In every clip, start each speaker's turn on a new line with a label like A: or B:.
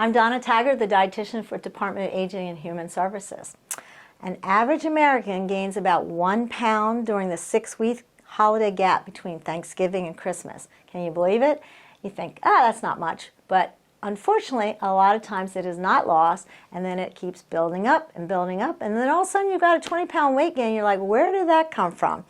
A: I'm Donna Taggert, the dietitian for Department of Aging and Human Services. An average American gains about 1 pound during the 6-week holiday gap between Thanksgiving and Christmas. Can you believe it? You think, that's not much, but unfortunately, a lot of times it is not lost, and then it keeps building up, and then all of a sudden you've got a 20-pound weight gain. You're like, where did that come from?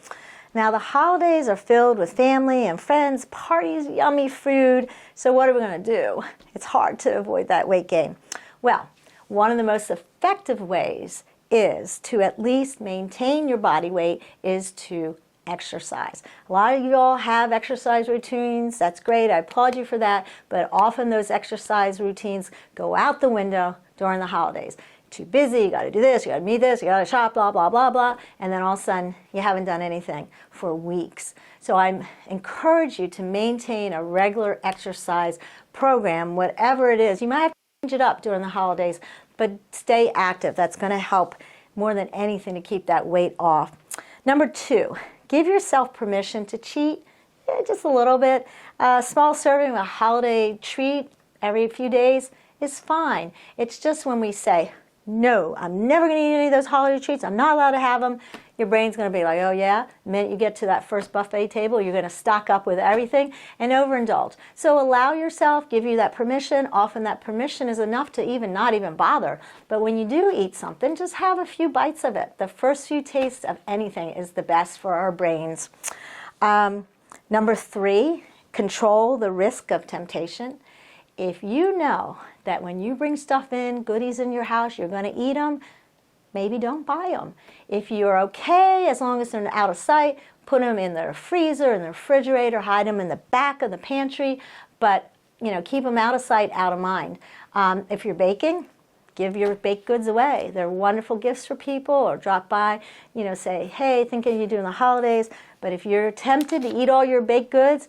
A: Now, the holidays are filled with family and friends, parties, yummy food. So what are we going to do? It's hard to avoid that weight gain. Well, one of the most effective ways is to at least maintain your body weight is to exercise. A lot of you all have exercise routines. That's great. I applaud you for that. But often those exercise routines go out the window during the holidays. Too busy, you got to do this, you got to meet this, you got to shop, blah, blah, blah, blah, and then all of a sudden you haven't done anything for weeks. So I encourage you to maintain a regular exercise program, whatever it is. You might have to change it up during the holidays, but stay active. That's going to help more than anything to keep that weight off. Number 2, give yourself permission to cheat just a little bit. A small serving of a holiday treat every few days is fine. It's just when we say, no, I'm never going to eat any of those holiday treats. I'm not allowed to have them. Your brain's going to be like, oh yeah. The minute you get to that first buffet table, you're going to stock up with everything and overindulge. So allow yourself, give you that permission. Often that permission is enough to not even bother. But when you do eat something, just have a few bites of it. The first few tastes of anything is the best for our brains. Number 3, control the risk of temptation. If you know that when you bring stuff in, goodies in your house, you're going to eat them, maybe don't buy them. If you're okay, as long as they're out of sight, put them in the freezer, in the refrigerator, hide them in the back of the pantry, but keep them out of sight, out of mind. If you're baking, give your baked goods away. They're wonderful gifts for people, or drop by, say, hey, thinking you're doing the holidays, but if you're tempted to eat all your baked goods,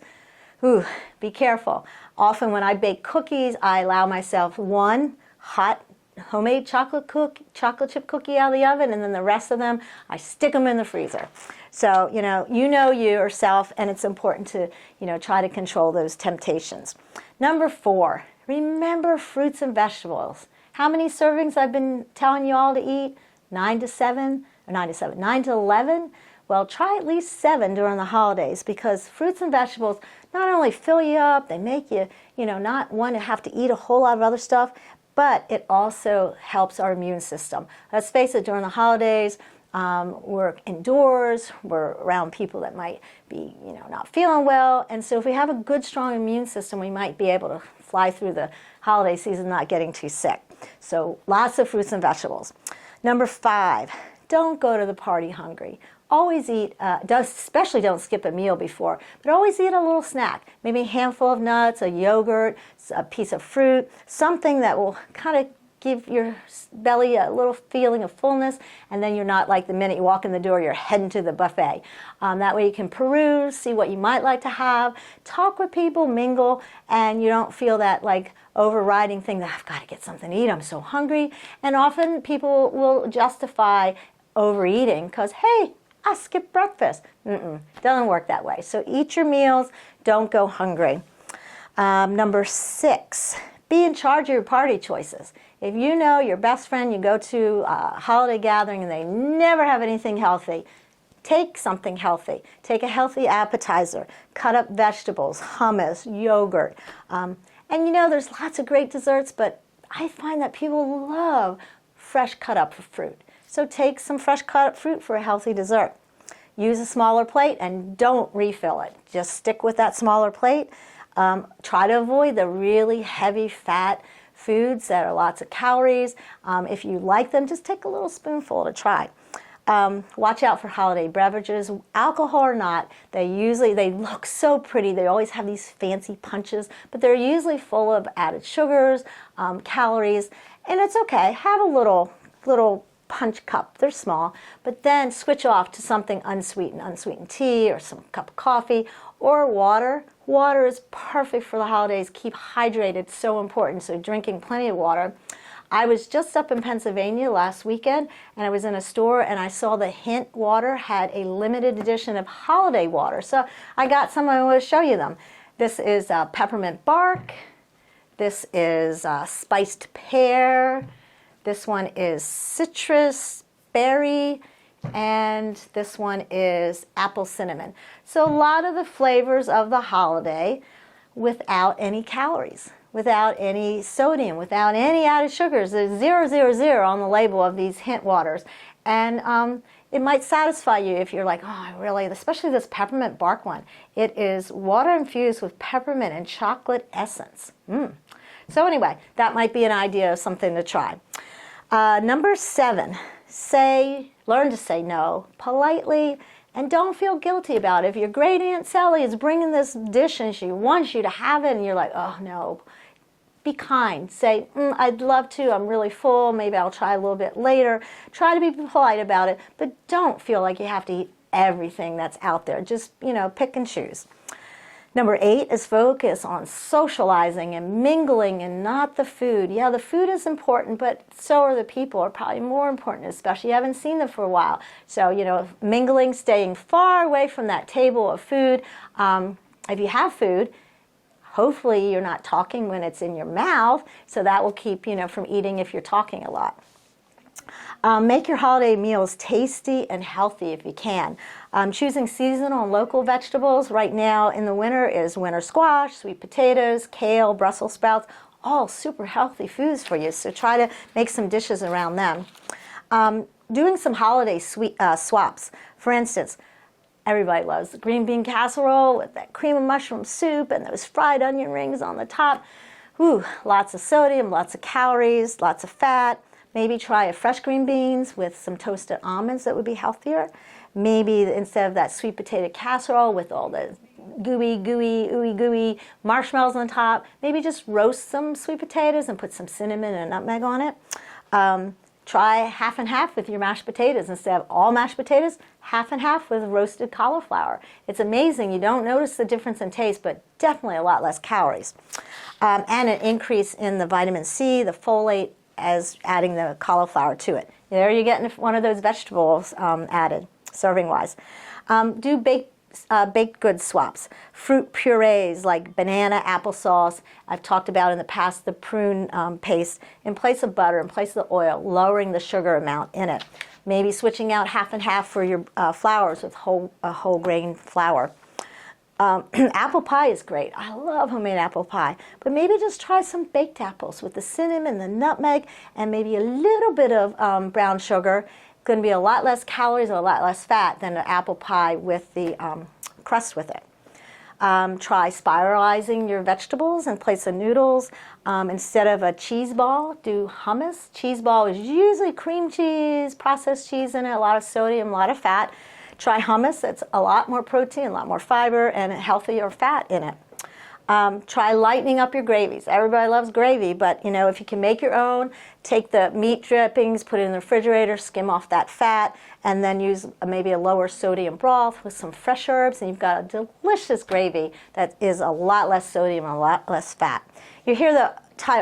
A: be careful. Often when I bake cookies, I allow myself one hot homemade chocolate chip cookie out of the oven, and then the rest of them, I stick them in the freezer. So, you know yourself, and it's important to, try to control those temptations. Number 4, remember fruits and vegetables. How many servings I've been telling you all to eat? 9 to 11? Well, try at least 7 during the holidays, because fruits and vegetables not only fill you up, they make you, not want to have to eat a whole lot of other stuff, but it also helps our immune system. Let's face it, during the holidays, we're indoors, we're around people that might be, not feeling well, and so if we have a good, strong immune system, we might be able to fly through the holiday season not getting too sick. So lots of fruits and vegetables. Number 5, don't go to the party hungry. Always eat, especially don't skip a meal before, but always eat a little snack. Maybe a handful of nuts, a yogurt, a piece of fruit, something that will kind of give your belly a little feeling of fullness, and then you're not like the minute you walk in the door, you're heading to the buffet. That way you can peruse, see what you might like to have, talk with people, mingle, and you don't feel that like overriding thing that I've got to get something to eat, I'm so hungry. And often people will justify overeating because, hey, I skipped breakfast. Doesn't work that way. So eat your meals, don't go hungry. Number 6, be in charge of your party choices. If you know your best friend, you go to a holiday gathering and they never have anything healthy, take something healthy. Take a healthy appetizer, cut up vegetables, hummus, yogurt. And there's lots of great desserts, but I find that people love fresh cut up fruit. So take some fresh cut up fruit for a healthy dessert. Use a smaller plate and don't refill it. Just stick with that smaller plate. Try to avoid the really heavy fat foods that are lots of calories. If you like them, just take a little spoonful to try. Watch out for holiday beverages, alcohol or not. They look so pretty. They always have these fancy punches, but they're usually full of added sugars, calories, and it's okay. Have a little punch cup. They're small, but then switch off to something unsweetened tea or some cup of coffee or water. Water is perfect for the holidays. Keep hydrated, so important. So drinking plenty of water. I was just up in Pennsylvania last weekend, and I was in a store and I saw the Hint water had a limited edition of holiday water. So I got some. I want to show you them. This is peppermint bark, This is spiced pear. This one is citrus, berry, and this one is apple cinnamon. So a lot of the flavors of the holiday without any calories, without any sodium, without any added sugars. There's 000 on the label of these hint waters. And it might satisfy you if you're like, oh, I really, especially this peppermint bark one. It is water infused with peppermint and chocolate essence. So anyway, that might be an idea of something to try. Number 7, learn to say no politely and don't feel guilty about it. If your great Aunt Sally is bringing this dish and she wants you to have it and you're like, oh no, be kind. Say, I'd love to, I'm really full, maybe I'll try a little bit later. Try to be polite about it, but don't feel like you have to eat everything that's out there. Just, pick and choose. Number 8 is focus on socializing and mingling and not the food. Yeah, the food is important, but so are the people, are probably more important, especially you haven't seen them for a while. So, mingling, staying far away from that table of food. If you have food, hopefully you're not talking when it's in your mouth, so that will keep, from eating if you're talking a lot. Make your holiday meals tasty and healthy if you can. Choosing seasonal and local vegetables right now in the winter is winter squash, sweet potatoes, kale, Brussels sprouts, all super healthy foods for you, so try to make some dishes around them. Doing some holiday swaps. For instance, everybody loves the green bean casserole with that cream of mushroom soup and those fried onion rings on the top. Ooh, lots of sodium, lots of calories, lots of fat. Maybe try a fresh green beans with some toasted almonds that would be healthier. Maybe instead of that sweet potato casserole with all the ooey gooey marshmallows on top, maybe just roast some sweet potatoes and put some cinnamon and nutmeg on it. Try half and half with your mashed potatoes. Instead of all mashed potatoes, half and half with roasted cauliflower. It's amazing. You don't notice the difference in taste, but definitely a lot less calories. And an increase in the vitamin C, the folate, as adding the cauliflower to it. There you're getting one of those vegetables added, serving-wise. Do baked goods swaps. Fruit purees like banana, applesauce. I've talked about in the past the prune paste in place of butter, in place of the oil, lowering the sugar amount in it. Maybe switching out half and half for your flours with whole grain flour. Apple pie is great. I love homemade apple pie. But maybe just try some baked apples with the cinnamon, the nutmeg, and maybe a little bit of brown sugar. Going to be a lot less calories and a lot less fat than an apple pie with the crust with it. Try spiralizing your vegetables in place of noodles. Instead of a cheese ball, do hummus. Cheese ball is usually cream cheese, processed cheese in it, a lot of sodium, a lot of fat. Try hummus. It's a lot more protein, a lot more fiber, and healthier fat in it. Try lightening up your gravies. Everybody loves gravy, but if you can make your own, take the meat drippings, put it in the refrigerator, skim off that fat, and then use maybe a lower sodium broth with some fresh herbs, and you've got a delicious gravy that is a lot less sodium and a lot less fat. You hear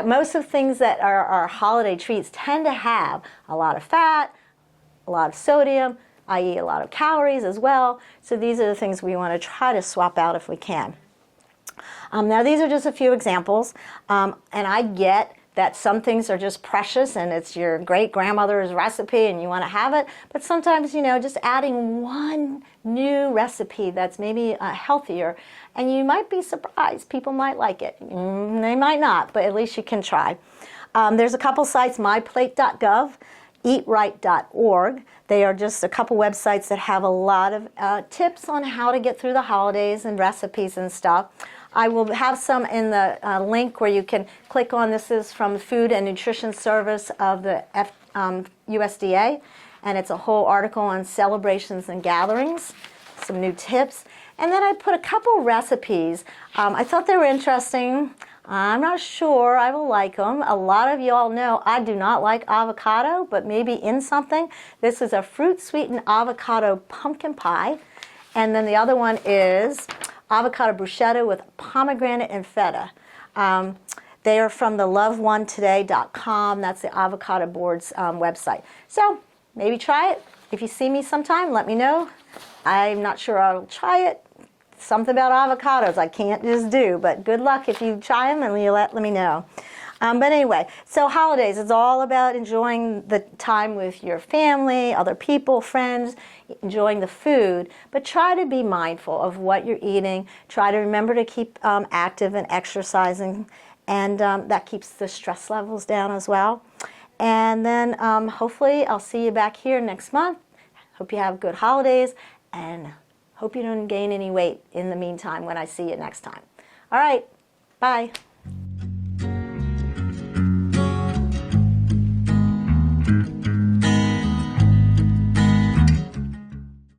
A: most of the things that are our holiday treats tend to have a lot of fat, a lot of sodium, i.e. a lot of calories as well. So these are the things we want to try to swap out if we can. Now these are just a few examples, and I get that some things are just precious and it's your great-grandmother's recipe and you want to have it, but sometimes, just adding one new recipe that's maybe healthier, and you might be surprised. People might like it. They might not, but at least you can try. There's a couple sites, myplate.gov, eatright.org. They are just a couple websites that have a lot of tips on how to get through the holidays and recipes and stuff. I will have some in the link where you can click on. This is from the Food and Nutrition Service of the USDA, and it's a whole article on celebrations and gatherings, some new tips. And then I put a couple recipes. I thought they were interesting. I'm not sure I will like them. A lot of you all know I do not like avocado, but maybe in something. This is a fruit-sweetened avocado pumpkin pie. And then the other one is avocado bruschetta with pomegranate and feta. They are from the loveonetoday.com. That's the Avocado Board's website. So maybe try it. If you see me sometime, let me know. I'm not sure I'll try it. something about avocados I can't just do, but good luck if you try them and you let me know. But anyway, so holidays, it's all about enjoying the time with your family, other people, friends, enjoying the food, but try to be mindful of what you're eating. Try to remember to keep active and exercising, and that keeps the stress levels down as well. And then hopefully I'll see you back here next month. Hope you have good holidays, and hope you don't gain any weight in the meantime when I see you next time. All right, bye.